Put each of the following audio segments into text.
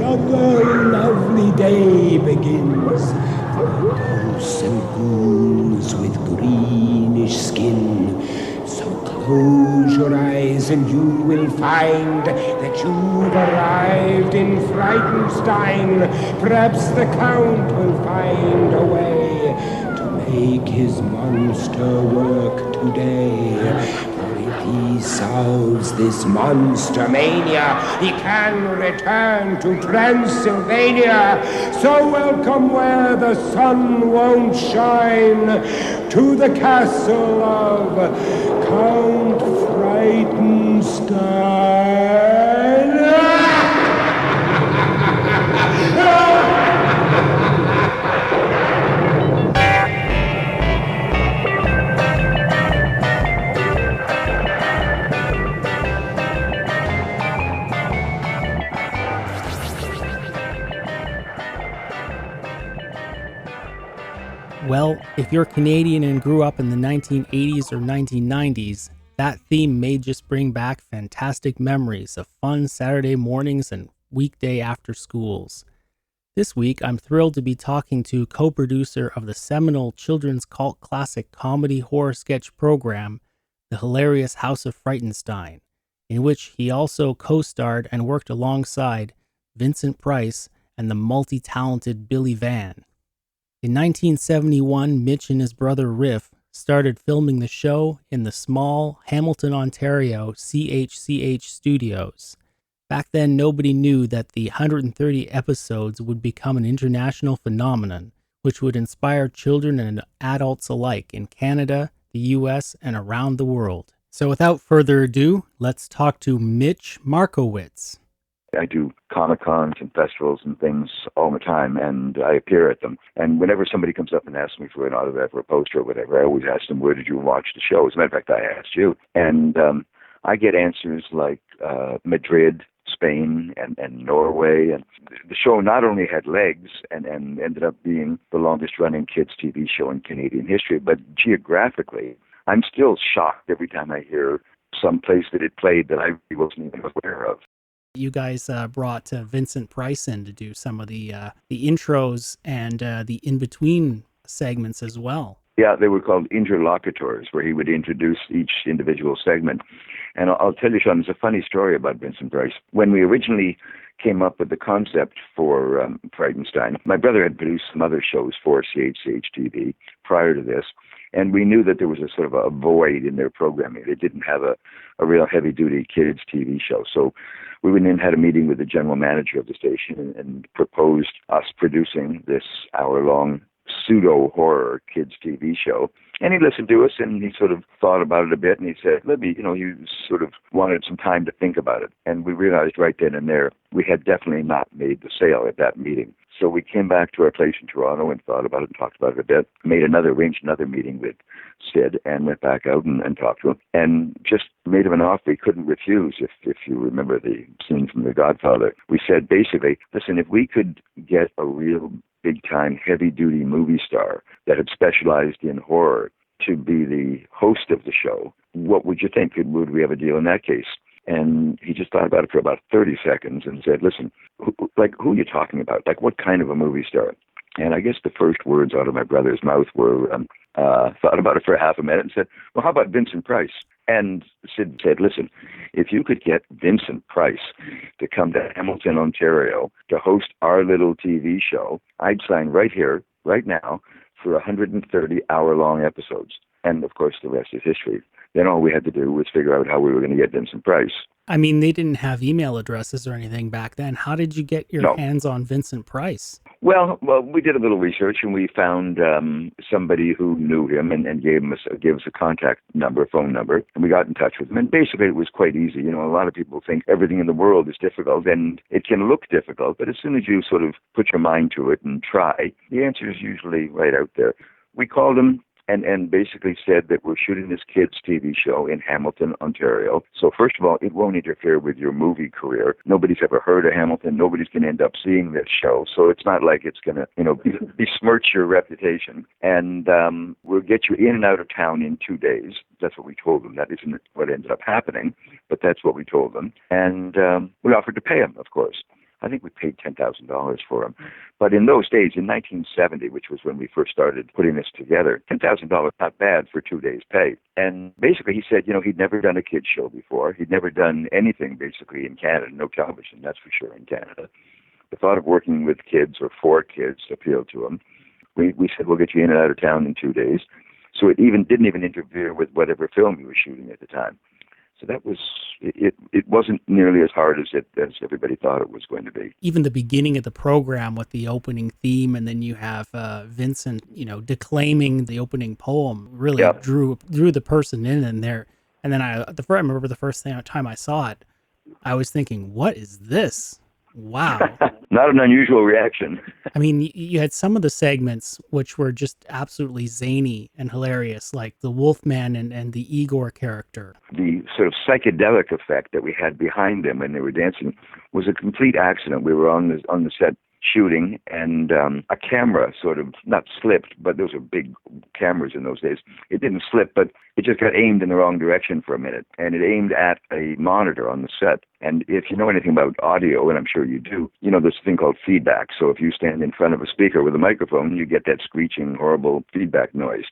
another lovely day begins. For ghosts and ghouls with greenish skin. So close your eyes and you will find that you've arrived in Frightenstein. Perhaps the Count will find a way to make his monster work today. If he solves this monster mania, he can return to Transylvania. So welcome where the sun won't shine, to the castle of Count Frightenstein. Well, if you're Canadian and grew up in the 1980s or 1990s, that theme may just bring back fantastic memories of fun Saturday mornings and weekday after schools. This week, I'm thrilled to be talking to co-producer of the seminal children's cult classic comedy horror sketch program, The Hilarious House of Frightenstein, in which he also co-starred and worked alongside Vincent Price and the multi-talented Billy Van. In 1971, Mitch and his brother Riff started filming the show in the small Hamilton, Ontario CHCH studios. Back then, nobody knew that the 130 episodes would become an international phenomenon, which would inspire children and adults alike in Canada, the US, and around the world. So without further ado, let's talk to Mitch Markowitz. I do Comic-Cons and festivals and things all the time, and I appear at them. And whenever somebody comes up and asks me for an autograph or a poster or whatever, I always ask them, where did you watch the show? As a matter of fact, I asked you. And I get answers like Madrid, Spain, and Norway. And the show not only had legs and ended up being the longest-running kids' TV show in Canadian history, but geographically, I'm still shocked every time I hear some place that it played that I really wasn't even aware of. You guys brought Vincent Price in to do some of the intros and the in-between segments as well. Yeah, they were called interlocutors, where he would introduce each individual segment. And I'll tell you, Sean, there's a funny story about Vincent Price. When we originally came up with the concept for Frightenstein, my brother had produced some other shows for CHCH-TV prior to this, and we knew that there was a sort of a void in their programming. They didn't have a real heavy-duty kids' TV show. So we went in and had a meeting with the general manager of the station and proposed us producing this hour-long pseudo-horror kids' TV show. And he listened to us, and he sort of thought about it a bit, and he said, let me, you sort of wanted some time to think about it. And we realized right then and there we had definitely not made the sale at that meeting. So we came back to our place in Toronto and thought about it and talked about it a bit, arranged another meeting with Sid and went back out and talked to him and just made him an offer he couldn't refuse. If you remember the scene from The Godfather, we said basically, listen, if we could get a real big-time, heavy-duty movie star that had specialized in horror to be the host of the show, what would you think? Would we have a deal in that case? And he just thought about it for about 30 seconds and said, listen, who are you talking about? Like, what kind of a movie star? And I guess the first words out of my brother's mouth were, thought about it for half a minute and said, well, how about Vincent Price? And Sid said, listen, if you could get Vincent Price to come to Hamilton, Ontario to host our little TV show, I'd sign right here, right now, for 130 hour-long episodes. And, of course, the rest is history. Then all we had to do was figure out how we were going to get Vincent Price. I mean, they didn't have email addresses or anything back then. How did you get your hands on Vincent Price? Well, we did a little research, and we found somebody who knew him and gave us a contact number, phone number, and we got in touch with him. And basically, it was quite easy. A lot of people think everything in the world is difficult, and it can look difficult, but as soon as you sort of put your mind to it and try, the answer is usually right out there. We called him and basically said that we're shooting this kids' TV show in Hamilton, Ontario. So first of all, it won't interfere with your movie career. Nobody's ever heard of Hamilton. Nobody's going to end up seeing this show. So it's not like it's going to, besmirch your reputation. And we'll get you in and out of town in 2 days. That's what we told them. That isn't what ended up happening, but that's what we told them. And we offered to pay him, of course. I think we paid $10,000 for them. But in those days, in 1970, which was when we first started putting this together, $10,000, not bad for 2 days' pay. And basically he said, he'd never done a kids show before. He'd never done anything basically in Canada, no television, that's for sure, in Canada. The thought of working with kids or for kids appealed to him. We said, we'll get you in and out of town in 2 days. So it didn't even interfere with whatever film he was shooting at the time. So that was, it wasn't nearly as hard as everybody thought it was going to be. Even the beginning of the program with the opening theme, and then you have Vincent, declaiming the opening poem, really drew the person in there. And then I remember the first time I saw it, I was thinking, what is this? Wow. Not an unusual reaction. I mean, you had some of the segments which were just absolutely zany and hilarious, like the Wolfman and the Igor character. The sort of psychedelic effect that we had behind them when they were dancing was a complete accident. We were on the set shooting, and a camera sort of not slipped, but those were big cameras in those days. It didn't slip, but it just got aimed in the wrong direction for a minute, and it aimed at a monitor on the set. And if you know anything about audio, and I'm sure you do, there's a thing called feedback. So if you stand in front of a speaker with a microphone, you get that screeching, horrible feedback noise.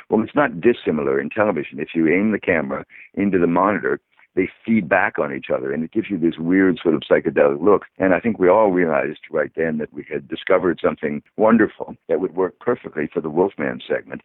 Well, it's not dissimilar in television. If you aim the camera into the monitor, they feed back on each other, and it gives you this weird sort of psychedelic look. And I think we all realized right then that we had discovered something wonderful that would work perfectly for the Wolfman segment.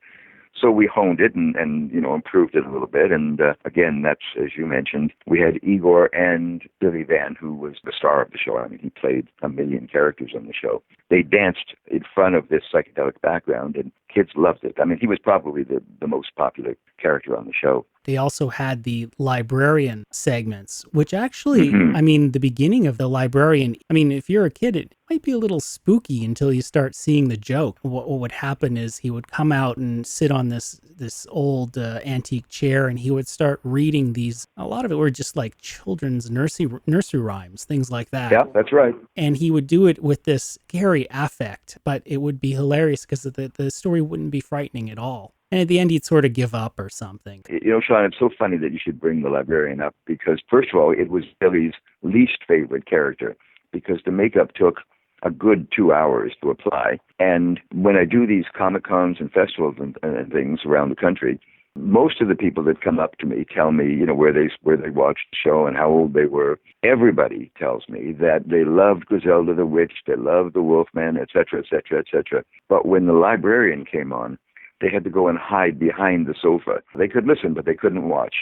So we honed it and improved it a little bit. And again, that's, as you mentioned, we had Igor and Billy Van, who was the star of the show. I mean, he played a million characters on the show. They danced in front of this psychedelic background, and kids loved it. I mean, he was probably the most popular character on the show. They also had the librarian segments, which actually, I mean, the beginning of the librarian, I mean, if you're a kid, it might be a little spooky until you start seeing the joke. What would happen is he would come out and sit on this old antique chair, and he would start reading these. A lot of it were just like children's nursery rhymes, things like that. Yeah, that's right. And he would do it with this scary affect, but it would be hilarious because the story wouldn't be frightening at all. And at the end, he'd sort of give up or something. Sean, it's so funny that you should bring the librarian up because, first of all, it was Billy's least favorite character because the makeup took a good 2 hours to apply. And when I do these Comic-Cons and festivals and things around the country, most of the people that come up to me tell me, where they watched the show and how old they were. Everybody tells me that they loved Griselda the Witch, they loved the Wolfman, et cetera, et cetera, et cetera. But when the librarian came on, they had to go and hide behind the sofa. They could listen, but they couldn't watch.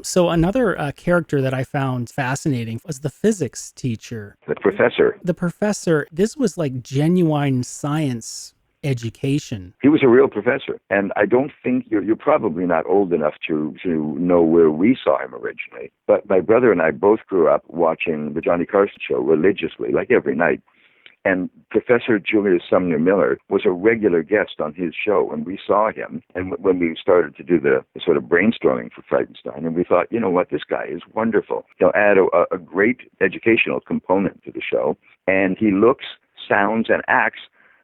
So another character that I found fascinating was the physics teacher. The professor. The professor, this was like genuine science education. He was a real professor. And I don't think, you're probably not old enough to know where we saw him originally. But my brother and I both grew up watching the Johnny Carson show religiously, like every night. And Professor Julius Sumner Miller was a regular guest on his show, and we saw him. And when we started to do the sort of brainstorming for Frightenstein, and we thought, you know what, this guy is wonderful. He'll add a great educational component to the show, and he looks, sounds, and acts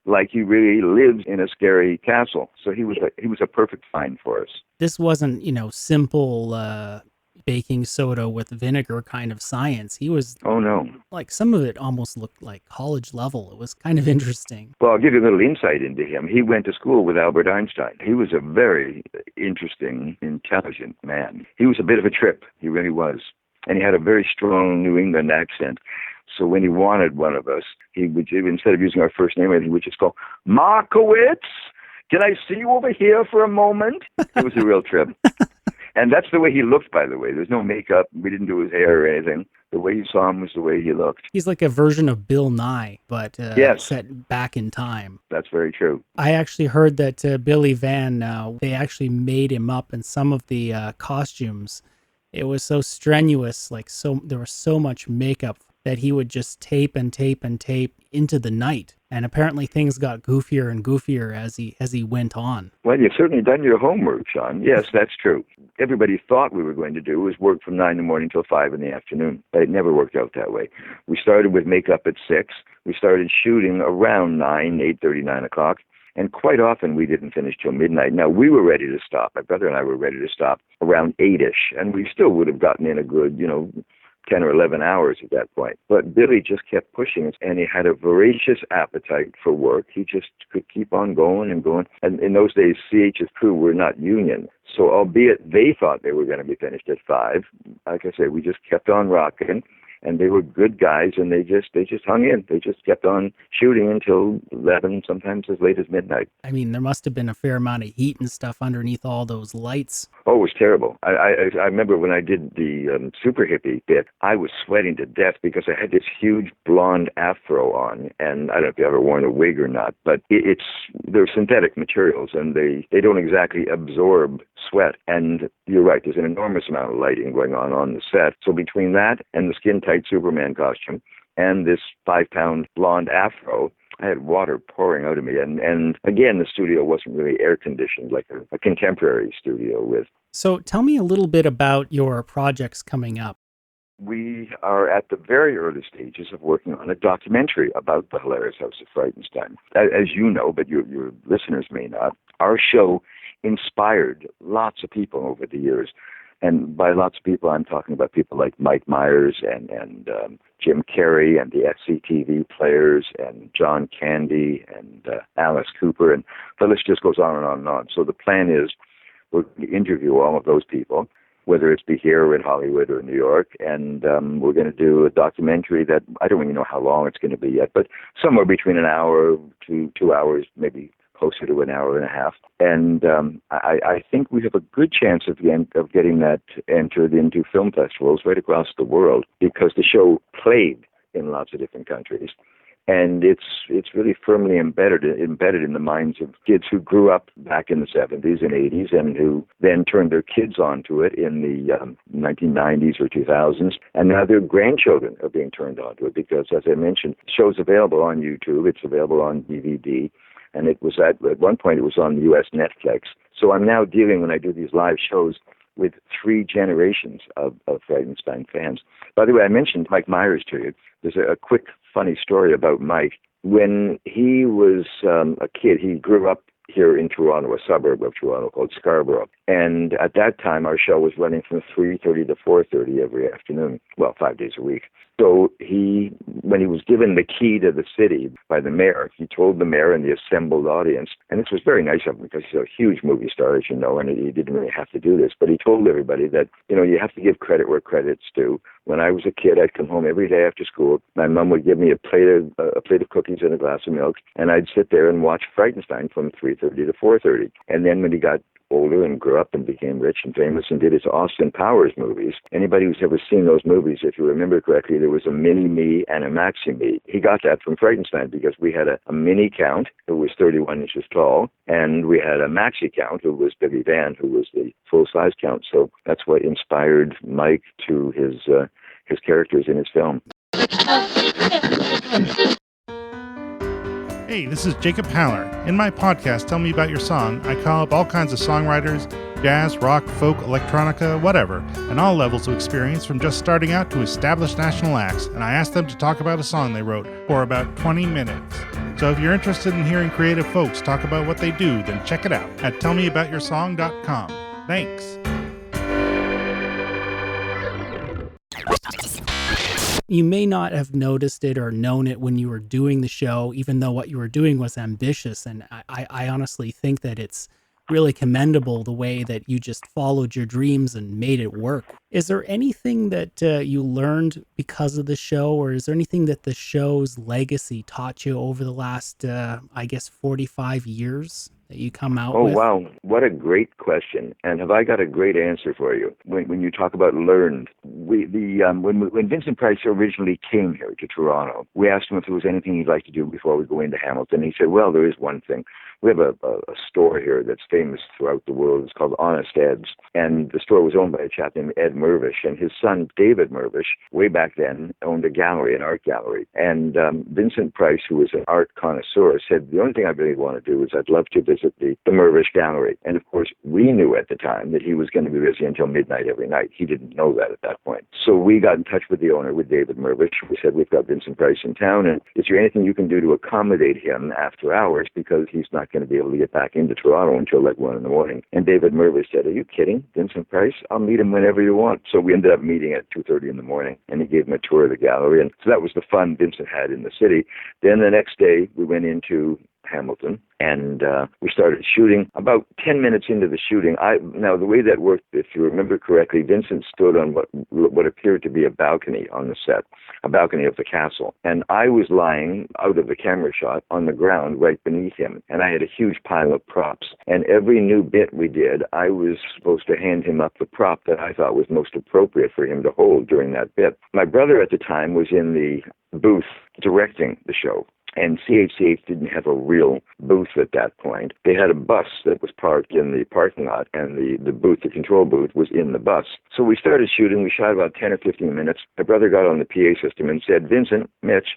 like he really lives in a scary castle. So he was a perfect find for us. This wasn't, simple baking soda with vinegar kind of science. He was, oh no, like some of it almost looked like college level. It was kind of interesting. Well, I'll give you a little insight into him. He went to school with Albert Einstein. He was a very interesting, intelligent man. He was a bit of a trip. He really was. And he had a very strong New England accent. So when he wanted one of us, he would, instead of using our first name, he would just go, Markowitz, can I see you over here for a moment? It was a real trip. And that's the way he looked, by the way. There's no makeup. We didn't do his hair or anything. The way you saw him was the way he looked. He's like a version of Bill Nye, but yes, set back in time. That's very true. I actually heard that Billy Van, they actually made him up in some of the costumes. It was so strenuous, there was so much makeup that he would just tape and tape and tape into the night. And apparently things got goofier and goofier as he went on. Well, you've certainly done your homework, Sean. Yes, that's true. Everybody thought we were going to do was work from 9 in the morning till 5 in the afternoon. But it never worked out that way. We started with makeup at 6. We started shooting around 9, 8:30, 9 o'clock. And quite often we didn't finish till midnight. Now, we were ready to stop. My brother and I were ready to stop around 8-ish. And we still would have gotten in a good, 10 or 11 hours at that point. But Billy just kept pushing, and he had a voracious appetite for work. He just could keep on going and going. And in those days, CH's crew were not union. So albeit they thought they were going to be finished at 5, like I say, we just kept on rocking. And they were good guys, and they just hung in. They just kept on shooting until 11, sometimes as late as midnight. I mean, there must have been a fair amount of heat and stuff underneath all those lights. Oh, it was terrible. I remember when I did the super hippie bit, I was sweating to death because I had this huge blonde afro on, and I don't know if you ever worn a wig or not, but they're synthetic materials, and they don't exactly absorb sweat. And you're right, there's an enormous amount of lighting going on the set. So between that and the skin-tight Superman costume and this 5-pound blonde afro, I had water pouring out of me. And again, the studio wasn't really air-conditioned like a contemporary studio with. So tell me a little bit about your projects coming up. We are at the very early stages of working on a documentary about the Hilarious House of Frightenstein. As you know, but your listeners may not, our show inspired lots of people over the years. And by lots of people, I'm talking about people like Mike Myers and Jim Carrey and the CHCH-TV players and John Candy and Alice Cooper. And the list just goes on and on and on. So the plan is we're going to interview all of those people, whether it's be here or in Hollywood or New York. And we're going to do a documentary that I don't even know how long it's going to be yet, but somewhere between an hour to 2 hours, maybe closer to an hour and a half. And I think we have a good chance of getting that entered into film festivals right across the world, because the show played in lots of different countries. And it's really firmly embedded in the minds of kids who grew up back in the 70s and 80s and who then turned their kids onto it in the 1990s or 2000s. And now their grandchildren are being turned onto it because, as I mentioned, the show's available on YouTube. It's available on DVD. And it was at one point it was on the U.S. Netflix. So I'm now dealing, when I do these live shows, with 3 generations of Frightenstein fans. By the way, I mentioned Mike Myers to you. There's a quick, funny story about Mike. When he was a kid, he grew up here in Toronto, a suburb of Toronto called Scarborough. And at that time, our show was running from 3:30 to 4:30 every afternoon, 5 days a week. So when he was given the key to the city by the mayor, he told the mayor and the assembled audience, and this was very nice of him because he's a huge movie star, as you know, and he didn't really have to do this, but he told everybody that, you have to give credit where credit's due. When I was a kid, I'd come home every day after school. My mom would give me a plate of cookies and a glass of milk, and I'd sit there and watch Frightenstein from 3:30 to 4:30. And then when he got older and grew up and became rich and famous and did his Austin Powers movies. Anybody who's ever seen those movies, if you remember correctly, there was a mini-me and a maxi-me. He got that from Frightenstein because we had a mini count who was 31 inches tall, and we had a maxi count who was Billy Van, who was the full-size count. So that's what inspired Mike to his characters in his film. Hey, this is Jacob Haller. In my podcast, Tell Me About Your Song, I call up all kinds of songwriters, jazz, rock, folk, electronica, whatever, and all levels of experience from just starting out to established national acts, and I ask them to talk about a song they wrote for about 20 minutes. So if you're interested in hearing creative folks talk about what they do, then check it out at tellmeaboutyoursong.com. Thanks. You may not have noticed it or known it when you were doing the show, even though what you were doing was ambitious. And I honestly think that it's really commendable the way that you just followed your dreams and made it work. Is there anything that you learned because of the show, or is there anything that the show's legacy taught you over the last, 45 years? That you come out with? Oh, wow. What a great question. And have I got a great answer for you? When you talk about learned, when Vincent Price originally came here to Toronto, we asked him if there was anything he'd like to do before we go into Hamilton. He said, well, there is one thing. We have a store here that's famous throughout the world. It's called Honest Ed's. And the store was owned by a chap named Ed Mirvish. And his son, David Mirvish, way back then, owned a gallery, an art gallery. And Vincent Price, who was an art connoisseur, said, the only thing I really want to do is I'd love to visit the Mirvish gallery. And of course, we knew at the time that he was going to be busy until midnight every night. He didn't know that at that point. So we got in touch with the owner, with David Mirvish. We said, we've got Vincent Price in town, and is there anything you can do to accommodate him after hours, because he's not going to be able to get back into Toronto until like 1 a.m. And David Mirvish said, are you kidding? Vincent Price? I'll meet him whenever you want. want? So we ended up meeting at 2:30 in the morning, and he gave him a tour of the gallery. And so that was the fun Vincent had in the city. Then the next day, we went into Hamilton, and we started shooting. About 10 minutes into the shooting, now the way that worked, if you remember correctly, Vincent stood on what appeared to be a balcony on the set, a balcony of the castle, and I was lying out of the camera shot on the ground right beneath him, and I had a huge pile of props, and every new bit we did, I was supposed to hand him up the prop that I thought was most appropriate for him to hold during that bit. My brother at the time was in the booth directing the show, and CHCH didn't have a real booth at that point. They had a bus that was parked in the parking lot, and the booth, the control booth, was in the bus. So we started shooting. We shot about 10 or 15 minutes. My brother got on the PA system and said, "Vincent, Mitch,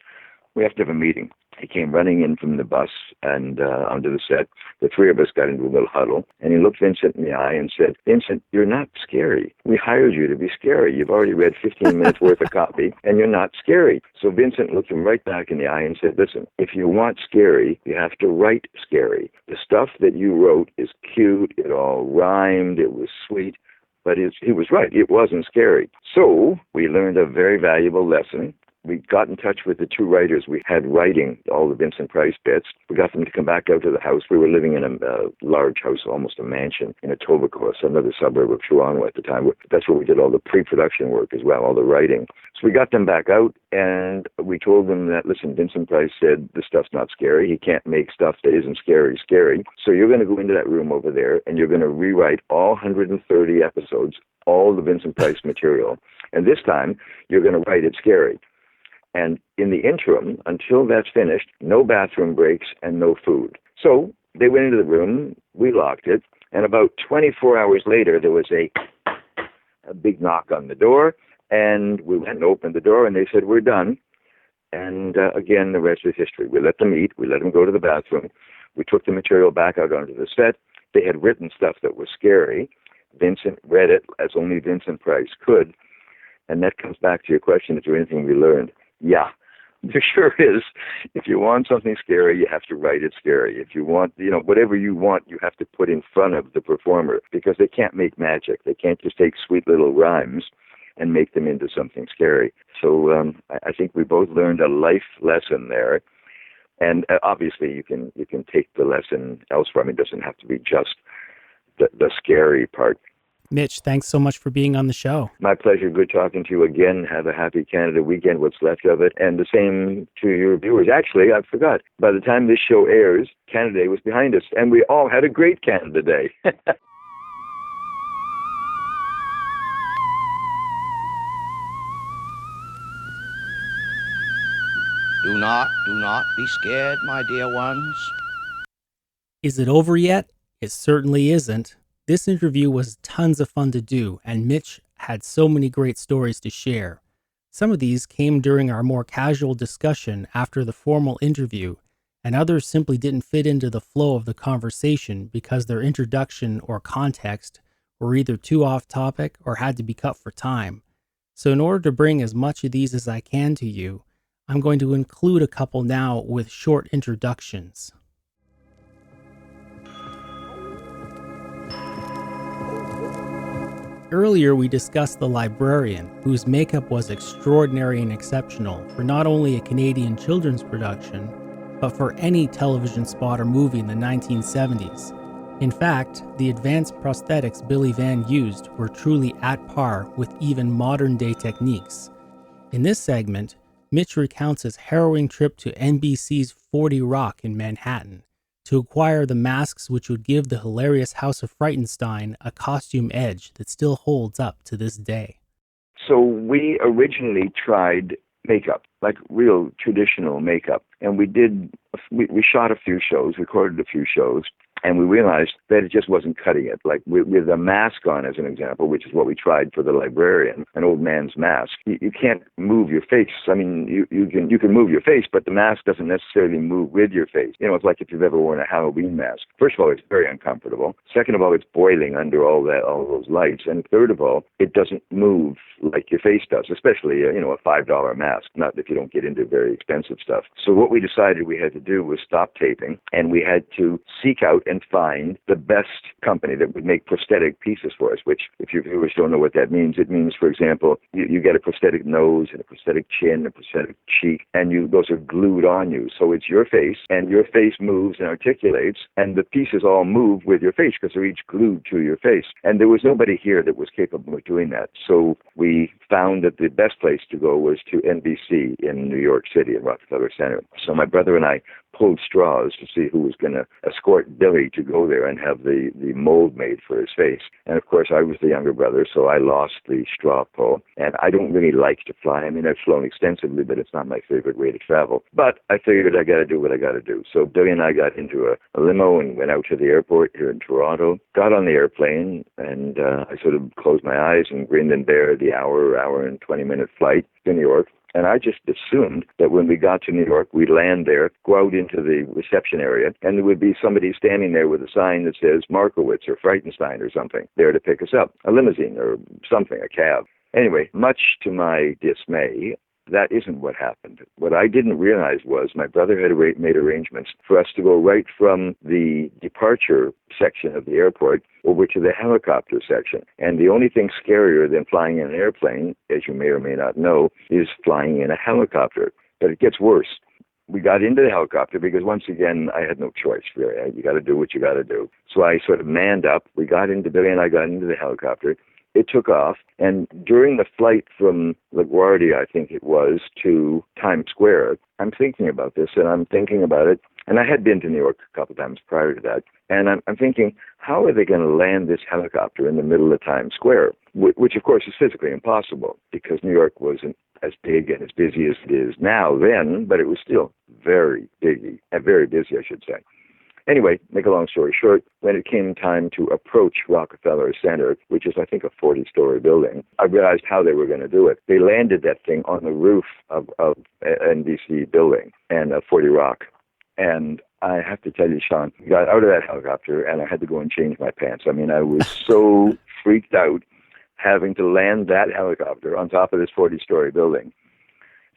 we have to have a meeting." He came running in from the bus and onto the set. The three of us got into a little huddle, and he looked Vincent in the eye and said, "Vincent, you're not scary. We hired you to be scary. You've already read 15 minutes worth of copy, and you're not scary." So Vincent looked him right back in the eye and said, "Listen, if you want scary, you have to write scary. The stuff that you wrote is cute. It all rhymed. It was sweet. But he was right. It wasn't scary." So we learned a very valuable lesson. We got in touch with the two writers we had writing all the Vincent Price bits. We got them to come back out to the house. We were living in a large house, almost a mansion, in Etobicoke, another suburb of Toronto at the time. That's where we did all the pre-production work as well, all the writing. So we got them back out, and we told them that, listen, Vincent Price said this stuff's not scary. He can't make stuff that isn't scary scary. So you're going to go into that room over there, and you're going to rewrite all 130 episodes, all the Vincent Price material. And this time, you're going to write it scary. And in the interim, until that's finished, no bathroom breaks and no food. So they went into the room, we locked it, and about 24 hours later, there was a big knock on the door, and we went and opened the door, and they said, "We're done." And again, the rest is history. We let them eat, we let them go to the bathroom, we took the material back out onto the set. They had written stuff that was scary. Vincent read it as only Vincent Price could. And that comes back to your question, is there anything we learned? Yeah, there sure is. If you want something scary, you have to write it scary. If you want, whatever you want, you have to put in front of the performer, because they can't make magic. They can't just take sweet little rhymes and make them into something scary. So I think we both learned a life lesson there. And obviously you can take the lesson elsewhere. I mean, it doesn't have to be just the scary part. Mitch, thanks so much for being on the show. My pleasure. Good talking to you again. Have a happy Canada weekend, what's left of it. And the same to your viewers. Actually, I forgot. By the time this show airs, Canada Day was behind us, and we all had a great Canada Day. Do not be scared, my dear ones. Is it over yet? It certainly isn't. This interview was tons of fun to do, and Mitch had so many great stories to share. Some of these came during our more casual discussion after the formal interview, and others simply didn't fit into the flow of the conversation because their introduction or context were either too off topic or had to be cut for time. So in order to bring as much of these as I can to you, I'm going to include a couple now with short introductions. Earlier, we discussed the librarian, whose makeup was extraordinary and exceptional for not only a Canadian children's production, but for any television spot or movie in the 1970s. In fact, the advanced prosthetics Billy Van used were truly at par with even modern-day techniques. In this segment, Mitch recounts his harrowing trip to NBC's 40 Rock in Manhattan to acquire the masks which would give the Hilarious House of Frightenstein a costume edge that still holds up to this day. So we originally tried makeup, like real traditional makeup. And we shot a few shows, recorded a few shows, and we realized that it just wasn't cutting it. Like with a mask on, as an example, which is what we tried for the librarian, an old man's mask. You can't move your face. I mean, you can move your face, but the mask doesn't necessarily move with your face. It's like if you've ever worn a Halloween mask. First of all, it's very uncomfortable. Second of all, it's boiling under all those lights. And third of all, it doesn't move like your face does, especially a $5 mask. Not if you don't get into very expensive stuff. So what we decided we had to do was stop taping, and we had to seek out and find the best company that would make prosthetic pieces for us, which, if your viewers don't know what that means, it means, for example, you get a prosthetic nose and a prosthetic chin, a prosthetic cheek, and those are glued on you. So it's your face, and your face moves and articulates, and the pieces all move with your face because they're each glued to your face. And there was nobody here that was capable of doing that. So we found that the best place to go was to NBC in New York City at Rockefeller Center. So my brother and I pulled straws to see who was going to escort Billy to go there and have the mold made for his face. And of course, I was the younger brother, so I lost the straw pull. And I don't really like to fly. I mean, I've flown extensively, but it's not my favorite way to travel. But I figured I got to do what I got to do. So Billy and I got into a limo and went out to the airport here in Toronto, got on the airplane, and I sort of closed my eyes and grinned and bared the hour and 20-minute flight to New York. And I just assumed that when we got to New York, we'd land there, go out into the reception area, and there would be somebody standing there with a sign that says Markowitz or Frightenstein or something there to pick us up, a limousine or something, a cab. Anyway, much to my dismay, that isn't what happened. What I didn't realize was my brother had made arrangements for us to go right from the departure section of the airport over to the helicopter section. And the only thing scarier than flying in an airplane, as you may or may not know, is flying in a helicopter. But it gets worse. We got into the helicopter because, once again, I had no choice, really. You got to do what you got to do. So I sort of manned up. Billy and I got into the helicopter. It took off, and during the flight from LaGuardia, I think it was, to Times Square, I'm thinking about this, and I'm thinking about it, and I had been to New York a couple times prior to that, and I'm thinking, how are they going to land this helicopter in the middle of Times Square? Which, of course, is physically impossible, because New York wasn't as big and as busy as it is now then, but it was still very busy, I should say. Anyway, make a long story short, when it came time to approach Rockefeller Center, which is, I think, a 40-story building, I realized how they were going to do it. They landed that thing on the roof of NBC building and 40 Rock. And I have to tell you, Sean, I got out of that helicopter and I had to go and change my pants. I mean, I was so freaked out having to land that helicopter on top of this 40-story building.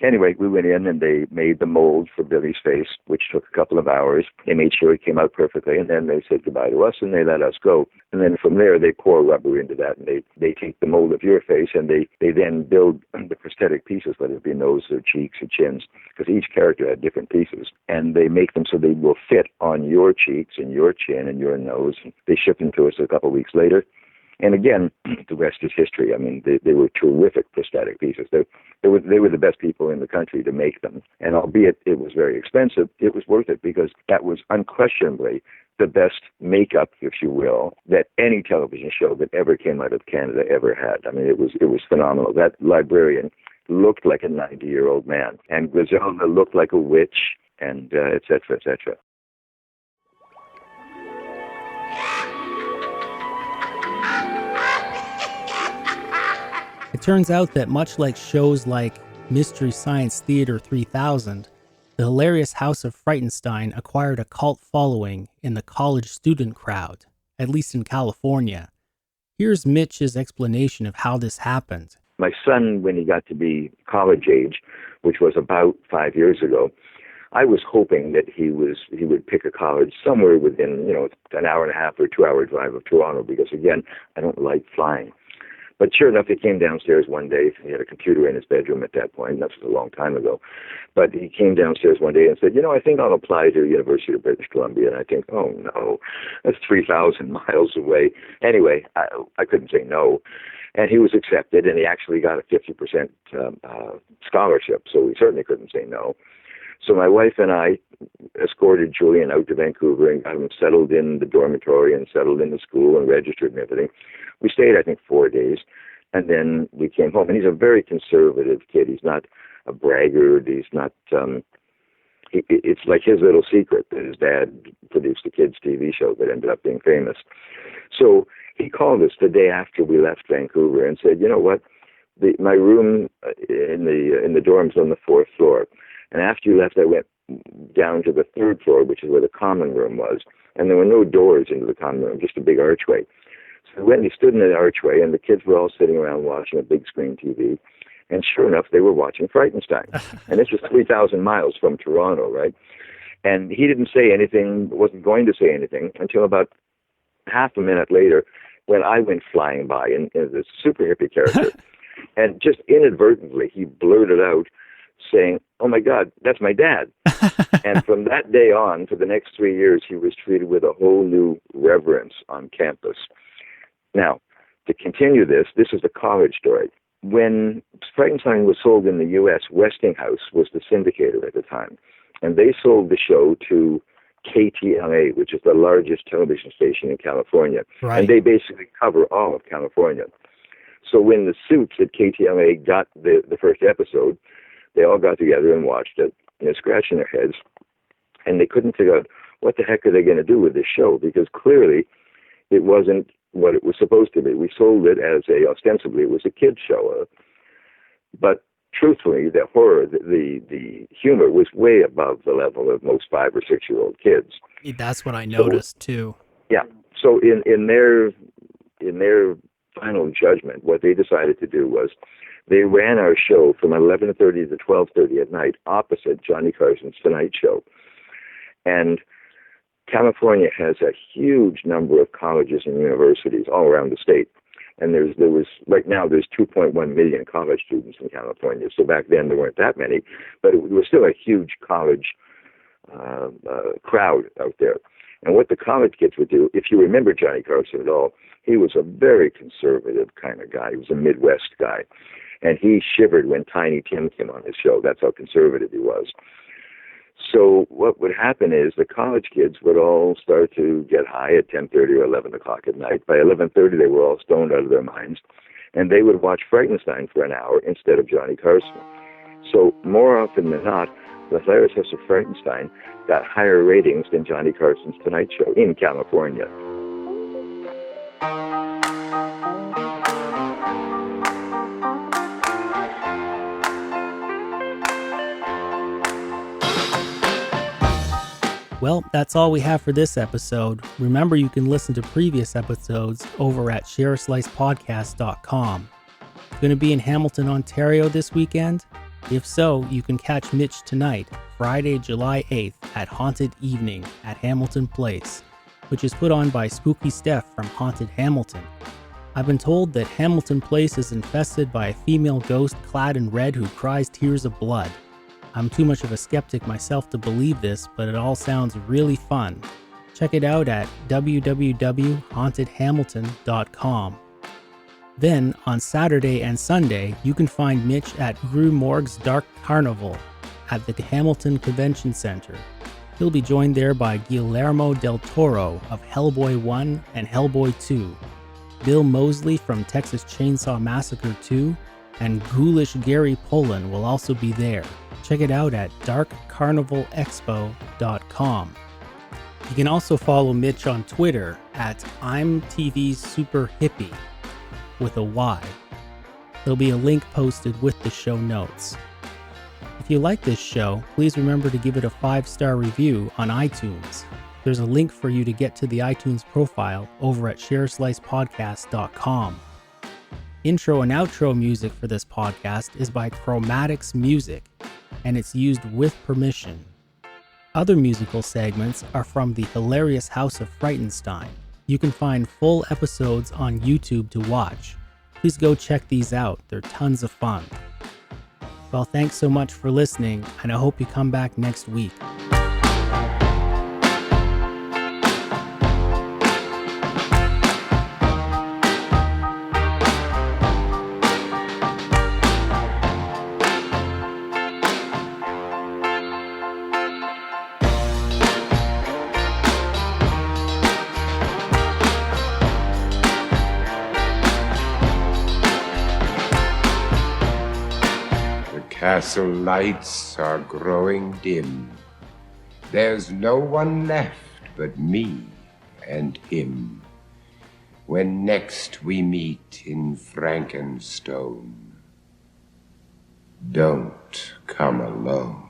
Anyway, we went in and they made the mold for Billy's face, which took a couple of hours. They made sure it came out perfectly, and then they said goodbye to us and they let us go. And then from there, they pour rubber into that, and they take the mold of your face, and they then build the prosthetic pieces, whether it be nose or cheeks or chins, because each character had different pieces. And they make them so they will fit on your cheeks and your chin and your nose. They ship them to us a couple of weeks later. And again, the rest is history. I mean, they were terrific prosthetic pieces. They were the best people in the country to make them. And albeit it was very expensive, it was worth it because that was unquestionably the best makeup, if you will, that any television show that ever came out of Canada ever had. I mean, it was phenomenal. That librarian looked like a 90-year-old man, and Griselda looked like a witch, and et cetera, et cetera. It turns out that much like shows like Mystery Science Theater 3000, the Hilarious House of Frightenstein acquired a cult following in the college student crowd, at least in California. Here's Mitch's explanation of how this happened. My son, when he got to be college age, which was about 5 years ago, I was hoping that he would pick a college somewhere within, an hour and a half or 2 hour drive of Toronto, because again, I don't like flying. But sure enough, he came downstairs one day. He had a computer in his bedroom at that point. That was a long time ago. But he came downstairs one day and said, I think I'll apply to the University of British Columbia. And I think, oh, no, that's 3,000 miles away. Anyway, I couldn't say no. And he was accepted, and he actually got a 50% scholarship. So we certainly couldn't say no. So my wife and I escorted Julian out to Vancouver and got him settled in the dormitory and settled in the school and registered and everything. We stayed, I think, 4 days, and then we came home. And he's a very conservative kid. He's not a braggart. He's not, it's like his little secret that his dad produced a kids' TV show that ended up being famous. So he called us the day after we left Vancouver and said, you know what, my room in the dorms on the 4th floor. And after you left, I went down to the 3rd floor, which is where the common room was. And there were no doors into the common room, just a big archway. So we went and he stood in the archway, and the kids were all sitting around watching a big screen TV. And sure enough, they were watching Frightenstein. And this was 3,000 miles from Toronto, right? And he didn't say anything, wasn't going to say anything until about half a minute later when I went flying by in this super hippie character. And just inadvertently, he blurted out saying, "Oh my God, that's my dad." And from that day on, for the next 3 years, he was treated with a whole new reverence on campus. Now, to continue this is the college story. When Frightenstein was sold in the U.S., Westinghouse was the syndicator at the time. And they sold the show to KTLA, which is the largest television station in California. Right. And they basically cover all of California. So when the suits at KTLA got the first episode, they all got together and watched it, scratching their heads. And they couldn't figure out what the heck are they going to do with this show, because clearly it wasn't what it was supposed to be. We sold it as ostensibly it was a kid's show. But truthfully, the horror, the humor was way above the level of most 5 or 6 year old kids. That's what I noticed too. Yeah. So in their final judgment, what they decided to do was they ran our show from 11:30 to 12:30 at night, opposite Johnny Carson's Tonight Show. And California has a huge number of colleges and universities all around the state. And right now there's 2.1 million college students in California. So back then there weren't that many, but it was still a huge college crowd out there. And what the college kids would do, if you remember Johnny Carson at all, he was a very conservative kind of guy. He was a Midwest guy. And he shivered when Tiny Tim came on his show. That's how conservative he was. So what would happen is the college kids would all start to get high at 10:30 or 11 o'clock at night. By 11:30, they were all stoned out of their minds. And they would watch Frightenstein for an hour instead of Johnny Carson. So more often than not, the Hilarious House of Frightenstein got higher ratings than Johnny Carson's Tonight Show in California. Well, that's all we have for this episode. Remember, you can listen to previous episodes over at shareslicepodcast.com. Going to be in Hamilton, Ontario this weekend? If so, you can catch Mitch tonight, Friday, July 8th at Haunted Evening at Hamilton Place, which is put on by Spooky Steph from Haunted Hamilton. I've been told that Hamilton Place is infested by a female ghost clad in red who cries tears of blood. I'm too much of a skeptic myself to believe this, but it all sounds really fun. Check it out at www.hauntedhamilton.com. Then, on Saturday and Sunday, you can find Mitch at Gru Morg's Dark Carnival at the Hamilton Convention Center. He'll be joined there by Guillermo del Toro of Hellboy 1 and Hellboy 2, Bill Moseley from Texas Chainsaw Massacre 2, and ghoulish Gary Pullen will also be there. Check it out at darkcarnivalexpo.com. You can also follow Mitch on Twitter at I'mTVSuperHippie with a Y. There'll be a link posted with the show notes. If you like this show, please remember to give it a 5-star review on iTunes. There's a link for you to get to the iTunes profile over at shareslicepodcast.com. Intro and outro music for this podcast is by Chromatics Music, and it's used with permission. Other musical segments are from the Hilarious House of Frightenstein. You can find full episodes on YouTube to watch. Please go check these out. They're tons of fun. Well, thanks so much for listening, and I hope you come back next week. Castle lights are growing dim. There's no one left but me and him. When next we meet in Frankenstone, don't come alone.